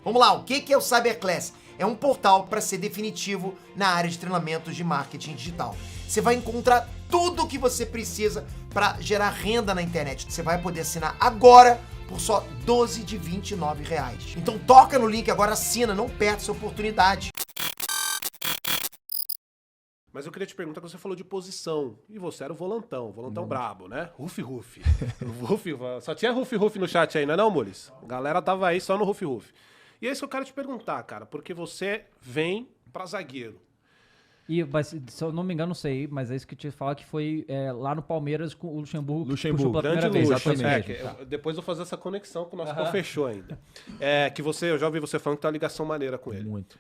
Vamos lá, o que é o Cyberclass? É um portal para ser definitivo na área de treinamentos de marketing digital. Você vai encontrar tudo o que você precisa para gerar renda na internet. Você vai poder assinar agora por só R$12 de R$29. Então toca no link agora, assina, não perde essa oportunidade. Mas eu queria te perguntar, que você falou de posição, e você era o volantão brabo, né? Rufi. Só tinha Rufi no chat aí, não, Mules? A galera tava aí só no Rufi. E é isso que eu quero te perguntar, cara, porque você vem pra zagueiro. Se eu não me engano, não sei, mas é isso que eu te falar que foi lá no Palmeiras com o Luxemburgo. Luxemburgo, pela primeira vez. exatamente. Depois eu vou fazer essa conexão que o nosso pô fechou ainda. Eu já ouvi você falando que tem uma ligação maneira com ele. Muito.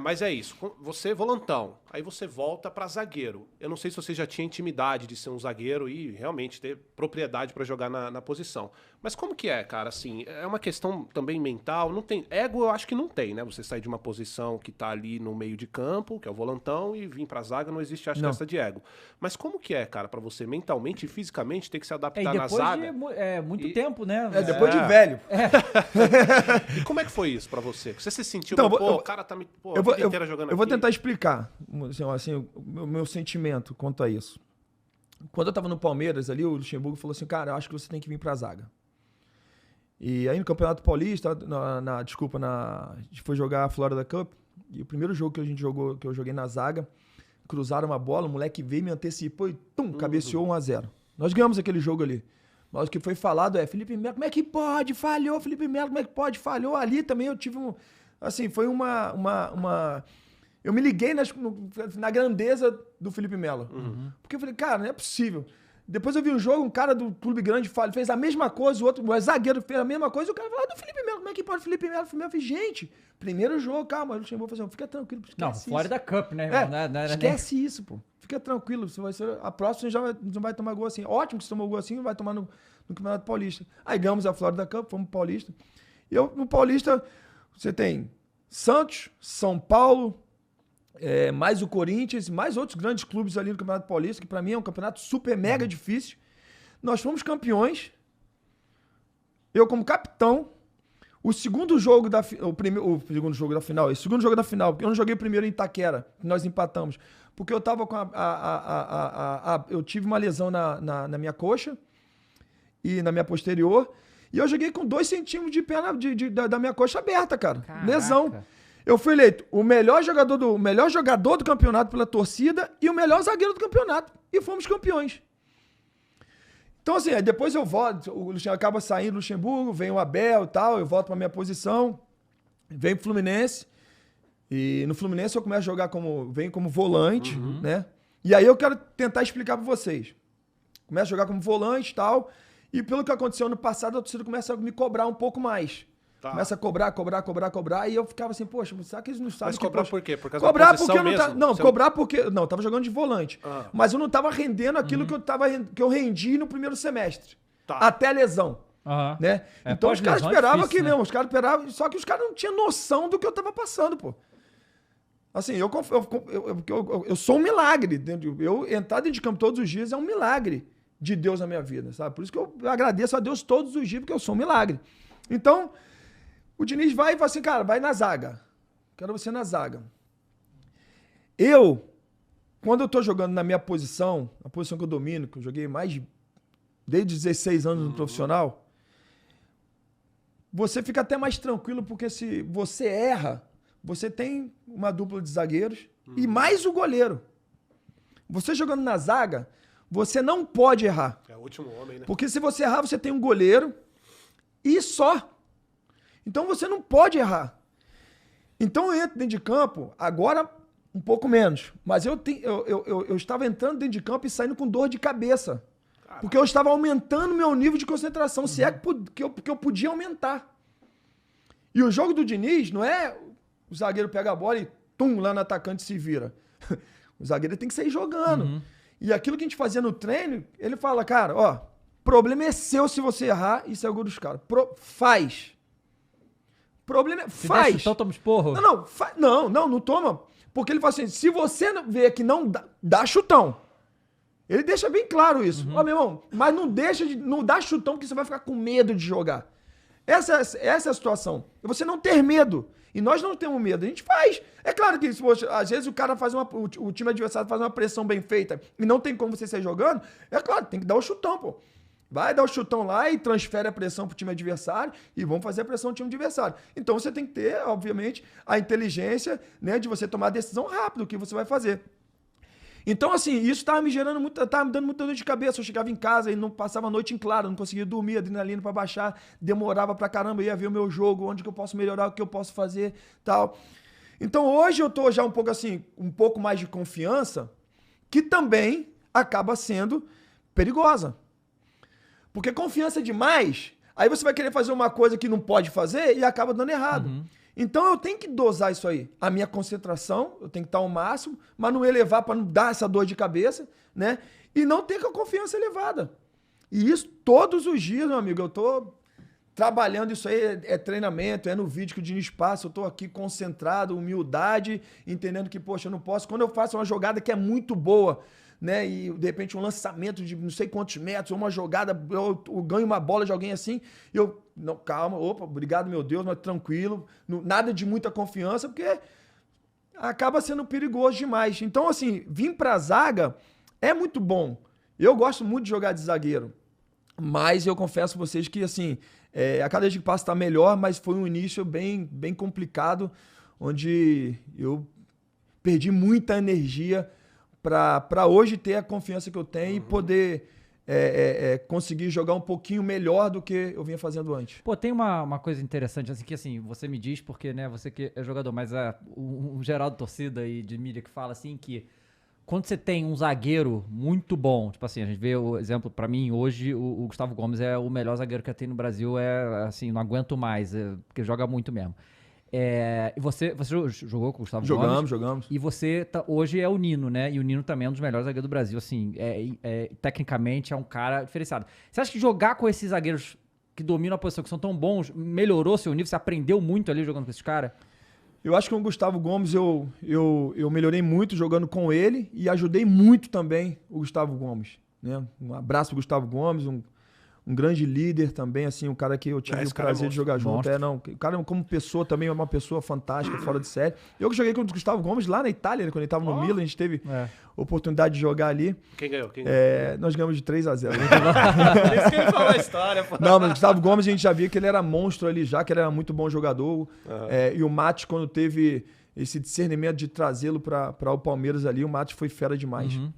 Mas é isso, você volantão, aí você volta pra zagueiro. Eu não sei se você já tinha intimidade de ser um zagueiro e realmente ter propriedade pra jogar na posição. Mas como que é, cara? Assim, é uma questão também mental, não tem... Ego eu acho que não tem, né? Você sair de uma posição que tá ali no meio de campo, que é o volantão, e vir pra zaga, não existe, acho que essa de ego. Mas como que é, cara, pra você mentalmente e fisicamente ter que se adaptar na zaga? Depois de muito tempo, né? Depois de velho. E como é que foi isso pra você? Você se sentiu, Então, o cara tá a vida inteira jogando aqui? Eu vou tentar explicar assim, o meu sentimento quanto a isso. Quando eu tava no Palmeiras ali, o Luxemburgo falou assim, cara, eu acho que você tem que vir pra zaga. E aí no Campeonato Paulista, a gente foi jogar a Florida Cup, e o primeiro jogo que a gente jogou, que eu joguei na zaga, cruzaram uma bola, o moleque veio, me antecipou e cabeceou 1-0. Nós ganhamos aquele jogo ali. Mas o que foi falado Felipe Melo, como é que pode? Falhou, Felipe Melo, como é que pode? Falhou. Ali também eu tive foi eu me liguei na grandeza do Felipe Melo. Porque eu falei, cara, não é possível. Depois eu vi um jogo, um cara do clube grande fez a mesma coisa, o zagueiro fez a mesma coisa, e o cara falou, do Felipe Melo, como é que pode Felipe Melo? Eu falei, gente, primeiro jogo, calma, o Luxemburgo falou assim, fica tranquilo, esquece isso. Florida Cup, né? Esquece isso, pô. Fica tranquilo, a próxima já não vai tomar gol assim. Ótimo que você tomou gol assim, não vai tomar no Campeonato Paulista. Aí ganhamos a Florida Cup, fomos pro Paulista. E no Paulista, você tem Santos, São Paulo, mais o Corinthians, mais outros grandes clubes ali no Campeonato Paulista, que pra mim é um campeonato super mega difícil. Nós fomos campeões. Eu como capitão. O segundo jogo da final, porque eu não joguei o primeiro em Itaquera, que nós empatamos, porque eu tava com eu tive uma lesão na minha coxa e na minha posterior, e eu joguei com 2 centímetros de perna da minha coxa aberta, cara. Caraca. Lesão. Eu fui eleito o melhor jogador do campeonato pela torcida e o melhor zagueiro do campeonato. E fomos campeões. Então, assim, aí depois eu volto, o Luxemburgo acaba saindo do Luxemburgo, vem o Abel e tal, eu volto pra minha posição, vem pro Fluminense. E no Fluminense eu começo a jogar venho como volante, né? E aí eu quero tentar explicar pra vocês. Começo a jogar como volante e tal, e pelo que aconteceu no passado, a torcida começa a me cobrar um pouco mais. Tá. Começa a cobrar, e eu ficava assim, poxa, será que eles não sabem? Mas cobrar por quê? Por causa cobrar da posição porque eu não mesmo? Cobrar porque... Não, eu tava jogando de volante. Mas eu não tava rendendo aquilo que eu rendi no primeiro semestre. Tá. Até a lesão. Né? Então os caras esperavam que mesmo, os caras esperavam, só que os caras não tinham noção do que eu tava passando, pô. Assim, eu sou um milagre. Eu entrar dentro de campo todos os dias é um milagre de Deus na minha vida, sabe? Por isso que eu agradeço a Deus todos os dias, porque eu sou um milagre. Então... O Diniz vai e fala assim, cara, vai na zaga. Quero você na zaga. Quando eu tô jogando na minha posição, a posição que eu domino, que eu joguei desde 16 anos no profissional, você fica até mais tranquilo, porque se você erra, você tem uma dupla de zagueiros e mais o goleiro. Você jogando na zaga, você não pode errar. É o último homem, né? Porque se você errar, você tem um goleiro e só. Então você não pode errar. Então eu entro dentro de campo, agora um pouco menos. Mas eu estava entrando dentro de campo e saindo com dor de cabeça. Caraca. Porque eu estava aumentando meu nível de concentração, se é que eu podia aumentar. E o jogo do Diniz não é o zagueiro pega a bola e lá no atacante se vira. O zagueiro tem que sair jogando. E aquilo que a gente fazia no treino, ele fala, cara, ó, problema é seu se você errar e sair o gol dos caras. Faz. Problema é, faz. Então toma esporro? Não toma. Porque ele fala assim, se você vê que não dá chutão. Ele deixa bem claro isso. Ó, meu irmão, mas não dá chutão porque você vai ficar com medo de jogar. Essa é a situação. Você não ter medo. E nós não temos medo. A gente faz. É claro que, poxa, às vezes o cara o time adversário faz uma pressão bem feita e não tem como você sair jogando. É claro, tem que dar o chutão, pô. Vai dar o chutão lá e transfere a pressão pro time adversário e vamos fazer a pressão no time adversário. Então você tem que ter, obviamente, a inteligência, né, de você tomar a decisão rápido, o que você vai fazer. Então, assim, isso tava me gerando tava me dando muita dor de cabeça. Eu chegava em casa e não passava a noite em claro, não conseguia dormir, adrenalina pra baixar, demorava pra caramba, ia ver o meu jogo, onde que eu posso melhorar, o que eu posso fazer, tal. Então, hoje eu tô já um pouco assim, um pouco mais de confiança, que também acaba sendo perigosa. Porque confiança demais, aí você vai querer fazer uma coisa que não pode fazer e acaba dando errado. Uhum. Então eu tenho que dosar isso aí. A minha concentração, eu tenho que estar ao máximo, mas não elevar para não dar essa dor de cabeça, né? E não ter com a confiança elevada. E isso todos os dias, meu amigo, eu tô trabalhando isso aí, é treinamento, é no vídeo que o Diniz passa, eu tô aqui concentrado, humildade, entendendo que, poxa, eu não posso. Quando eu faço uma jogada que é muito boa, né? E de repente um lançamento de não sei quantos metros, uma jogada, eu ganho uma bola de alguém assim, eu, não, calma, opa, obrigado meu Deus, mas tranquilo, nada de muita confiança, porque acaba sendo perigoso demais. Então, assim, vir pra zaga é muito bom. Eu gosto muito de jogar de zagueiro, mas eu confesso a vocês que, assim, a cada dia que passa tá melhor, mas foi um início bem complicado, onde eu perdi muita energia para hoje ter a confiança que eu tenho e poder conseguir jogar um pouquinho melhor do que eu vinha fazendo antes. Pô, tem uma coisa interessante, assim, que assim, você me diz, porque, né, você que é jogador, mas o geral de torcida e de mídia que fala, assim, que quando você tem um zagueiro muito bom, tipo assim, a gente vê o exemplo, pra mim, hoje, o Gustavo Gomes é o melhor zagueiro que tem no Brasil, assim, não aguento mais, porque joga muito mesmo. E você jogou com o Gustavo Gomes? Jogamos. E você hoje é o Nino, né? E o Nino também é um dos melhores zagueiros do Brasil. Assim, tecnicamente é um cara diferenciado. Você acha que jogar com esses zagueiros que dominam a posição, que são tão bons, melhorou seu nível? Você aprendeu muito ali jogando com esses caras? Eu acho que com o Gustavo Gomes eu melhorei muito jogando com ele e ajudei muito também o Gustavo Gomes, né? Um abraço pro Gustavo Gomes, um grande líder também, assim, um cara que eu tive o prazer de jogar junto. O cara, como pessoa, também é uma pessoa fantástica, fora de série. Eu que joguei com o Gustavo Gomes lá na Itália, né, quando ele estava no Milan, a gente teve oportunidade de jogar ali. Quem ganhou? Nós ganhamos de 3-0. Isso que ele falou a história, pô. Não, mas o Gustavo Gomes a gente já via que ele era monstro ali já, que ele era muito bom jogador. E o Mate, quando teve esse discernimento de trazê-lo para o Palmeiras ali, o Mate foi fera demais. Uhum.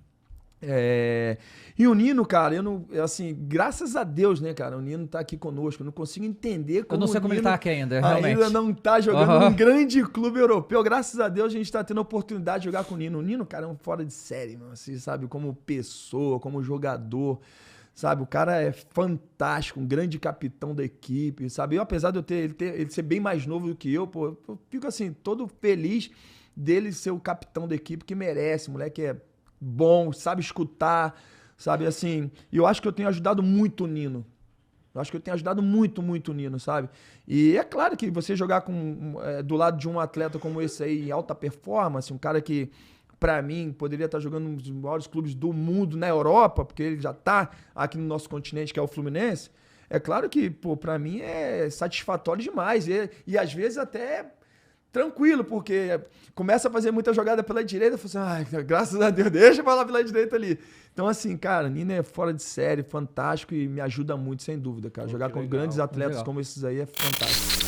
E o Nino, cara, assim, graças a Deus, né, cara, o Nino tá aqui conosco, eu não consigo entender como eu não sei como ele tá aqui ainda, realmente. Ainda não tá jogando num grande clube europeu, graças a Deus a gente tá tendo a oportunidade de jogar com o Nino. O Nino, cara, é um fora de série, mano, assim, sabe, como pessoa, como jogador, sabe, o cara é fantástico, um grande capitão da equipe, sabe, eu, apesar de ele ser bem mais novo do que eu, pô, eu fico, assim, todo feliz dele ser o capitão da equipe, que merece, moleque é bom, sabe escutar, sabe, assim, e eu acho que eu tenho ajudado muito o Nino. Eu acho que eu tenho ajudado muito o Nino, sabe? E é claro que você jogar do lado de um atleta como esse aí, em alta performance, um cara que, pra mim, poderia estar jogando um dos maiores clubes do mundo na Europa, porque ele já tá aqui no nosso continente, que é o Fluminense, é claro que, pô, pra mim é satisfatório demais. E às vezes até tranquilo, porque começa a fazer muita jogada pela direita, eu falo assim, graças a Deus, deixa eu falar pela direita ali. Então, assim, cara, Nino é fora de série, fantástico e me ajuda muito, sem dúvida, cara. Jogar com grandes atletas como esses aí é fantástico.